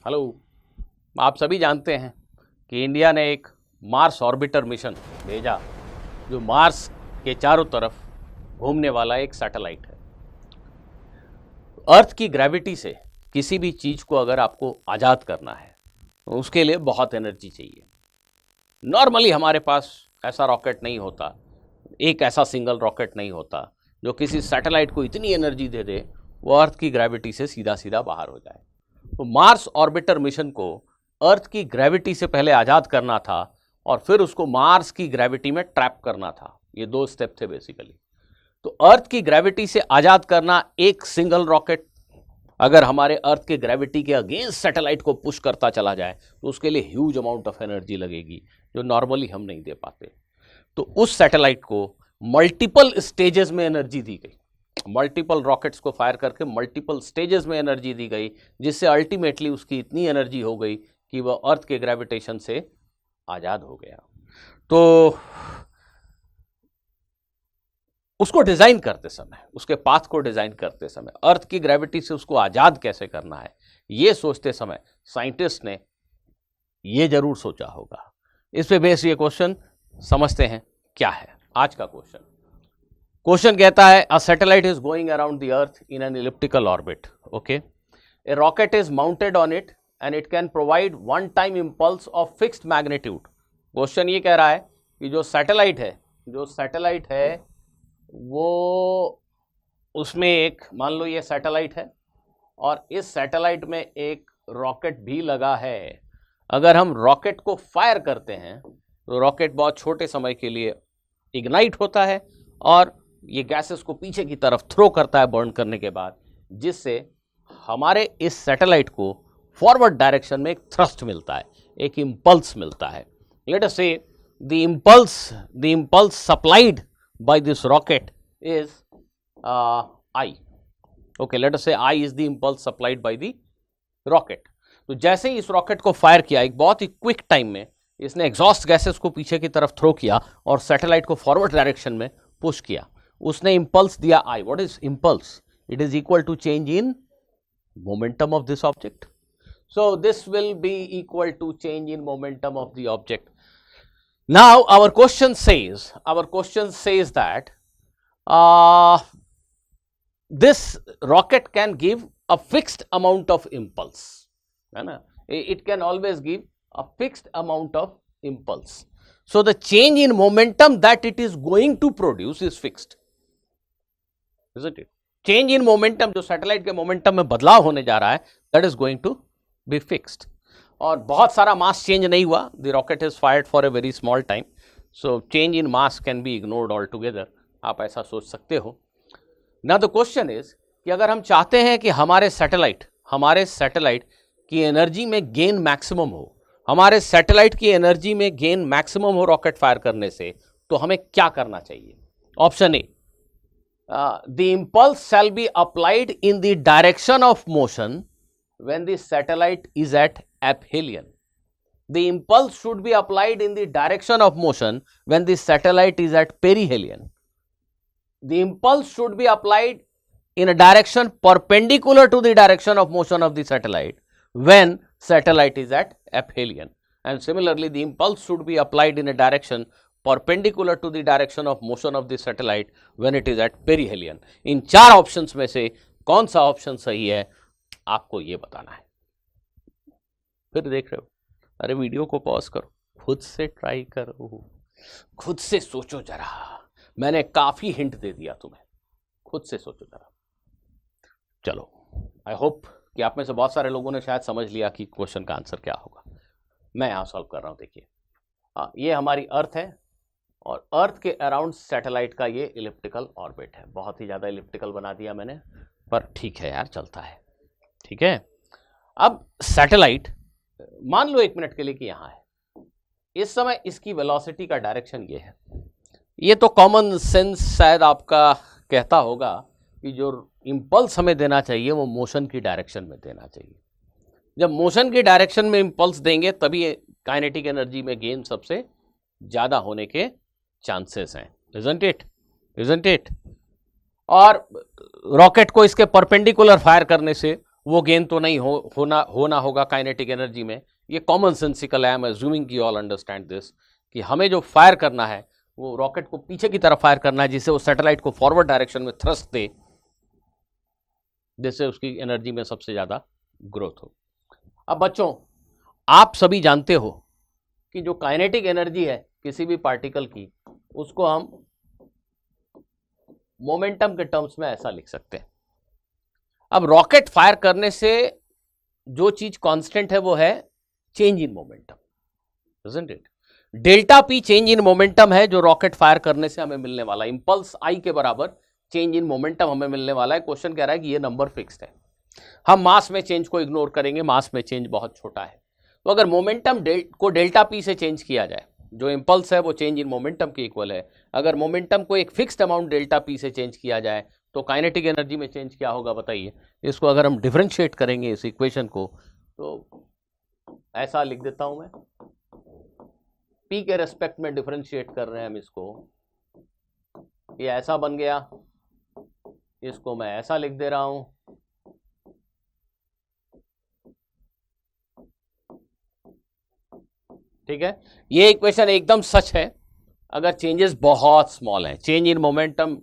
Hello. आप सभी जानते हैं कि इंडिया ने एक मार्स ऑर्बिटर मिशन भेजा जो मार्स के चारों तरफ घूमने वाला एक सैटेलाइट है। अर्थ की ग्रेविटी से किसी भी चीज को अगर आपको आज़ाद करना है तो उसके लिए बहुत एनर्जी चाहिए। नॉर्मली हमारे पास ऐसा रॉकेट नहीं होता, एक ऐसा सिंगल रॉकेट नहीं होता जो किसी सैटेलाइट को इतनी एनर्जी दे दे वो अर्थ की ग्रेविटी से सीधा सीधा बाहर हो जाए। तो मार्स ऑर्बिटर मिशन को अर्थ की ग्रेविटी से पहले आज़ाद करना था और फिर उसको मार्स की ग्रेविटी में ट्रैप करना था। ये दो स्टेप थे बेसिकली। तो अर्थ की ग्रेविटी से आज़ाद करना एक सिंगल रॉकेट अगर हमारे अर्थ के ग्रेविटी के अगेंस्ट सैटेलाइट को पुश करता चला जाए तो उसके लिए ह्यूज अमाउंट ऑफ एनर्जी लगेगी जो नॉर्मली हम नहीं दे पाते। तो उस सैटेलाइट को मल्टीपल स्टेजेस में एनर्जी दी गई, मल्टीपल रॉकेट्स को फायर करके मल्टीपल स्टेजेस में एनर्जी दी गई, जिससे अल्टीमेटली उसकी इतनी एनर्जी हो गई कि वह अर्थ के ग्रेविटेशन से आज़ाद हो गया। तो उसको डिज़ाइन करते समय, उसके पाथ को डिज़ाइन करते समय अर्थ की ग्रेविटी से उसको आज़ाद कैसे करना है ये सोचते समय साइंटिस्ट ने ये जरूर सोचा होगा। इस पे बेस ये क्वेश्चन समझते हैं क्या है आज का क्वेश्चन। क्वेश्चन कहता है a satellite is going around the earth in an elliptical orbit. Okay, A rocket is mounted on it and it can provide one time impulse of fixed magnitude. Question ये कह रहा है कि जो satellite है वो उसमें एक, मान लो ये सैटेलाइट है और इस सैटेलाइट में एक रॉकेट भी लगा है। अगर हम रॉकेट को फायर करते हैं तो रॉकेट बहुत छोटे समय के लिए इग्नाइट होता है और ये गैसेस को पीछे की तरफ थ्रो करता है बर्न करने के बाद, जिससे हमारे इस सैटेलाइट को फॉरवर्ड डायरेक्शन में एक थ्रस्ट मिलता है, एक इंपल्स मिलता है। Let us say the impulse supplied by this rocket is I. Okay, let us say I is the impulse supplied by the rocket. तो जैसे ही इस रॉकेट को फायर किया, एक बहुत ही क्विक टाइम में इसने एग्जॉस्ट गैसेस को पीछे की तरफ थ्रो किया और सैटेलाइट को फॉरवर्ड डायरेक्शन में पुश किया। उसने इंपल्स दिया I. What is impulse? It is equal to change in momentum of this object. So this will be equal to change in momentum of the object. Now our question says that this rocket can give a fixed amount of impulse, है ना? It can always give a fixed amount of impulse. So the change in momentum that it is going to produce is fixed, isn't it? Change in momentum, जो satellite के momentum में बदलाव होने जा रहा है, that is going to be fixed. और बहुत सारा मास चेंज नहीं हुआ. The rocket is fired for a very small time, so change in mass can be ignored altogether. आप ऐसा सोच सकते हो. Now the question is कि अगर हम चाहते हैं कि हमारे सैटेलाइट की एनर्जी में गेन मैक्सिमम हो, हमारे सैटेलाइट की एनर्जी में गेन मैक्सिमम हो रॉकेट फायर करने से, तो हमें क्या करना चाहिए? Option A, the impulse shall be applied in the direction of motion when the satellite is at aphelion. The impulse should be applied in the direction of motion when the satellite is at perihelion. The impulse should be applied in a direction perpendicular to the direction of motion of the satellite when satellite is at aphelion, and similarly the impulse should be applied in a direction perpendicular to the direction of motion of the satellite when it is at perihelion. इन चार options में से कौन सा option सही है आपको ये बताना है. फिर देख रहे हो? अरे वीडियो को पॉज करो, खुद से ट्राई करो, खुद से सोचो जरा. मैंने काफी हिंट दे दिया तुम्हें, खुद से सोचो जरा. चलो, आई होप कि आप में से बहुत सारे लोगों ने शायद समझ लिया कि क्वेश्चन का आंसर क्या होगा. मैं यहां सॉल्व कर रहा हूं. देखिए, ये हमारी अर्थ है और अर्थ के अराउंड सैटेलाइट का ये इलिप्टिकल ऑर्बिट है. बहुत ही ज्यादा इलिप्टिकल बना दिया मैंने, पर ठीक है यार, चलता है. ठीक है. अब सैटेलाइट, मान लो 1 मिनट के लिए कि यहां है. इस समय इसकी वेलोसिटी का डायरेक्शन ये है. ये तो कॉमन सेंस शायद आपका कहता होगा कि जो इंपल्स हमें देना चाहिए वो मोशन की डायरेक्शन में देना चाहिए. जब मोशन की डायरेक्शन में इंपल्स देंगे तभी काइनेटिक एनर्जी में गेन सबसे ज़्यादा होने के चांसेस हैं. Isn't it? और रॉकेट को इसके परपेंडिकुलर फायर करने से वो गेन तो नहीं होना होगा काइनेटिक एनर्जी में। ये कॉमन सेंसिकल है, आई एम अज्यूमिंग कि ऑल अंडरस्टैंड दिस, कि हमें जो फायर करना है वो रॉकेट को पीछे की तरफ फायर करना है, जिससे वो सैटेलाइट को फॉरवर्ड डायरेक्शन में थ्रस्ट दे, जिससे उसकी एनर्जी में सबसे ज्यादा ग्रोथ हो। अब बच्चों, आप सभी जानते हो कि जो काइनेटिक एनर्जी है किसी भी पार्टिकल की, उसको हम मोमेंटम के टर्म्स में ऐसा लिख सकते हैं। अब रॉकेट फायर करने से जो चीज कांस्टेंट है वो है change in momentum, isn't it? Delta P change in momentum है जो रॉकेट फायर करने से हमें मिलने वाला इंपल्स आई के बराबर चेंज इन मोमेंटम हमें मिलने वाला है। क्वेश्चन कह रहा है कि ये नंबर फिक्स्ड है। हम मास में चेंज को इग्नोर करेंगे, मास में चेंज बहुत छोटा है। तो अगर मोमेंटम को डेल्टा पी से चेंज किया जाए, जो इंपल्स है वो चेंज इन मोमेंटम के इक्वल है। अगर मोमेंटम को एक फिक्स्ड अमाउंट डेल्टा पी से चेंज किया जाए तो काइनेटिक एनर्जी में चेंज क्या होगा बताइए। इसको अगर हम डिफरेंशिएट करेंगे इस इक्वेशन को, तो ऐसा लिख देता हूं मैं, पी के रेस्पेक्ट में डिफरेंशिएट कर रहे हैं हम इसको, ये ऐसा बन गया, इसको मैं ऐसा लिख दे रहा हूं, ठीक है। ये इक्वेशन एकदम सच है अगर चेंजेस बहुत स्मॉल हैं। चेंज इन मोमेंटम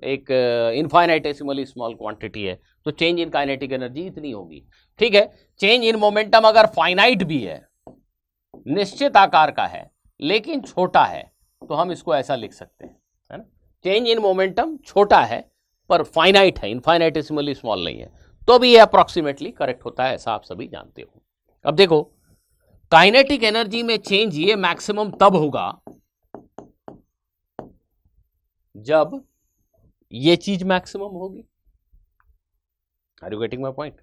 एक इनफाइनाइटेसिमली स्मॉल क्वांटिटी है, तो चेंज इन काइनेटिक एनर्जी इतनी होगी, ठीक है। चेंज इन मोमेंटम अगर फाइनाइट भी है, निश्चित आकार का है लेकिन छोटा है, तो हम इसको ऐसा लिख सकते हैं, है ना। चेंज इन मोमेंटम छोटा है पर फाइनाइट है, इनफाइनाइटेसिमली स्मॉल नहीं है, तो भी ये अप्रोक्सीमेटली करेक्ट होता है, ऐसा आप सभी जानते हो। अब देखो, काइनेटिक एनर्जी में चेंज ये मैक्सिमम तब होगा जब ये चीज मैक्सिमम होगी। Are you getting my point?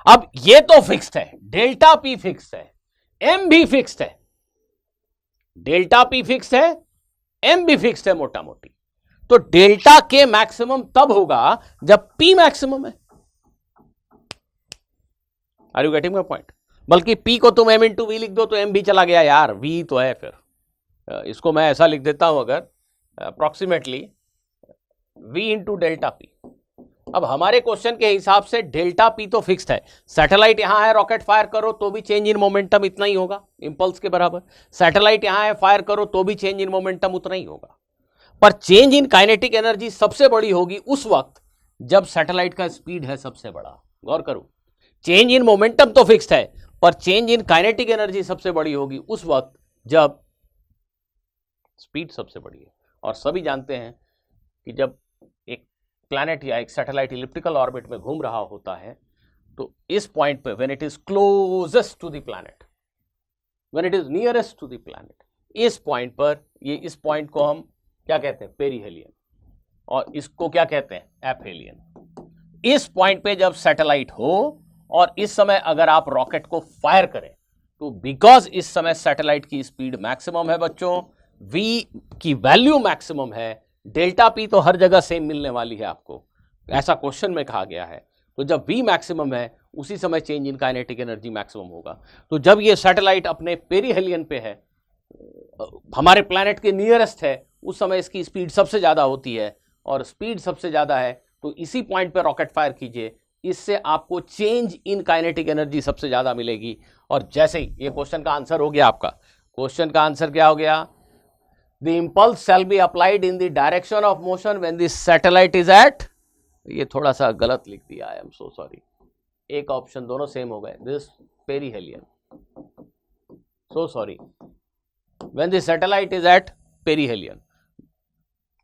अब ये तो फिक्स्ड है, डेल्टा पी फिक्स्ड है, एम भी फिक्स्ड है। डेल्टा पी फिक्स्ड है, एम भी फिक्स्ड है मोटा मोटी। तो डेल्टा के मैक्सिमम तब होगा जब पी मैक्सिमम है। Are you getting my point? बल्कि पी को तुम एम इंटू वी लिख दो तो एम भी चला गया यार, वी तो है। फिर इसको मैं ऐसा लिख देता हूं, अगर approximately V into delta P. अब हमारे क्वेश्चन के हिसाब से डेल्टा पी तो फिक्स्ड है, सैटेलाइट यहां है, रॉकेट फायर करो तो भी चेंज इन मोमेंटम इतना ही होगा, इंपल्स के बराबर। सैटेलाइट यहां है, फायर करो तो भी चेंज इन मोमेंटम उतना ही होगा। पर चेंज इन काइनेटिक एनर्जी सबसे बड़ी होगी उस वक्त जब सैटेलाइट का स्पीड है सबसे बड़ा। गौर करो, चेंज इन मोमेंटम तो फिक्स्ड है पर चेंज इन काइनेटिक एनर्जी सबसे बड़ी होगी उस वक्त जब स्पीड सबसे बड़ी है। और सभी जानते हैं कि जब एक प्लैनेट या एक सैटेलाइट इलिप्टिकल ऑर्बिट में घूम रहा होता है तो इस पॉइंट पे, when it is closest to the planet, when it is nearest to the planet, इस पॉइंट पर, ये इस पॉइंट को हम क्या कहते हैं, पेरीहेलियन, और इसको क्या कहते हैं, एपहेलियन। इस पॉइंट पे जब सैटेलाइट हो और इस समय अगर आप रॉकेट को फायर करें तो बिकॉज इस समय सैटेलाइट की स्पीड मैक्सिमम है बच्चों, v की वैल्यू मैक्सिमम है, डेल्टा p तो हर जगह सेम मिलने वाली है आपको, ऐसा क्वेश्चन में कहा गया है। तो जब v मैक्सिमम है उसी समय change in kinetic energy maximum होगा। तो जब ये सैटेलाइट अपने पेरीहेलियन पे है, हमारे प्लैनेट के नियरेस्ट है, उस समय इसकी स्पीड सबसे ज्यादा होती है, और स्पीड सबसे ज्यादा है तो इसी पॉइंट पे रॉकेट फायर कीजिए, इससे आपको चेंज इन काइनेटिक एनर्जी सबसे ज्यादा मिलेगी। और जैसे ही ये क्वेश्चन का आंसर हो गया, आपका क्वेश्चन का आंसर क्या हो गया, the impulse shall be applied in the direction of motion when the satellite is at, ये थोड़ा सा गलत लिख दिया, आई एम सो सॉरी, एक ऑप्शन दोनों सेम हो गए, this perihelion, so sorry, when the satellite is at perihelion,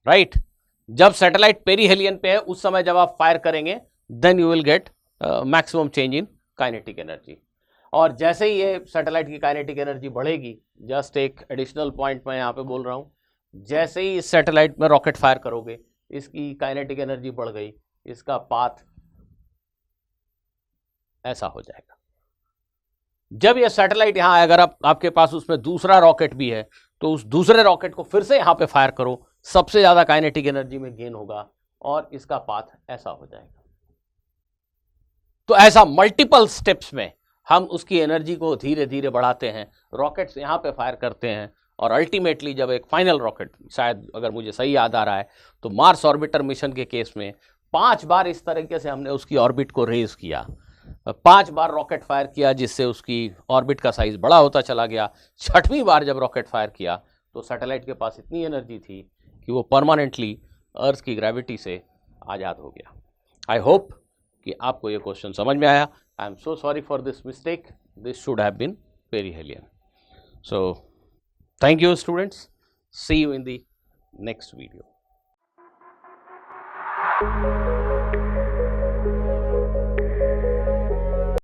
right. जब सैटेलाइट पेरीहेलियन पे है उस समय जब आप फायर करेंगे then you will get maximum change in kinetic energy. और जैसे ही ये सैटेलाइट की काइनेटिक एनर्जी बढ़ेगी, जस्ट एक एडिशनल पॉइंट मैं यहाँ पे बोल रहा हूँ, जैसे ही इस सैटेलाइट में रॉकेट फायर करोगे इसकी काइनेटिक एनर्जी बढ़ गई, इसका पाथ ऐसा हो जाएगा। जब ये सैटेलाइट यहाँ, अगर आपके पास उसमें दूसरा रॉकेट भी है तो उस दूसरे रॉकेट को फिर से यहाँ पे फायर करो, सबसे ज्यादा काइनेटिक एनर्जी में गेन होगा और इसका पाथ ऐसा हो जाएगा। तो ऐसा मल्टीपल स्टेप्स में हम उसकी एनर्जी को धीरे धीरे बढ़ाते हैं, रॉकेट्स यहाँ पे फायर करते हैं, और अल्टीमेटली जब एक फाइनल रॉकेट, शायद अगर मुझे सही याद आ रहा है तो मार्स ऑर्बिटर मिशन के केस में 5 बार इस तरीके से हमने उसकी ऑर्बिट को रेज किया, 5 बार रॉकेट फायर किया जिससे उसकी ऑर्बिट का साइज बड़ा होता चला गया। 6वीं बार जब रॉकेट फायर किया तो सैटेलाइट के पास इतनी एनर्जी थी कि वो परमानेंटली अर्थ की ग्रेविटी से आज़ाद हो गया। आई होप कि आपको ये क्वेश्चन समझ में आया। I am so sorry for this mistake, this should have been perihelion. So thank you students, see you in the next video.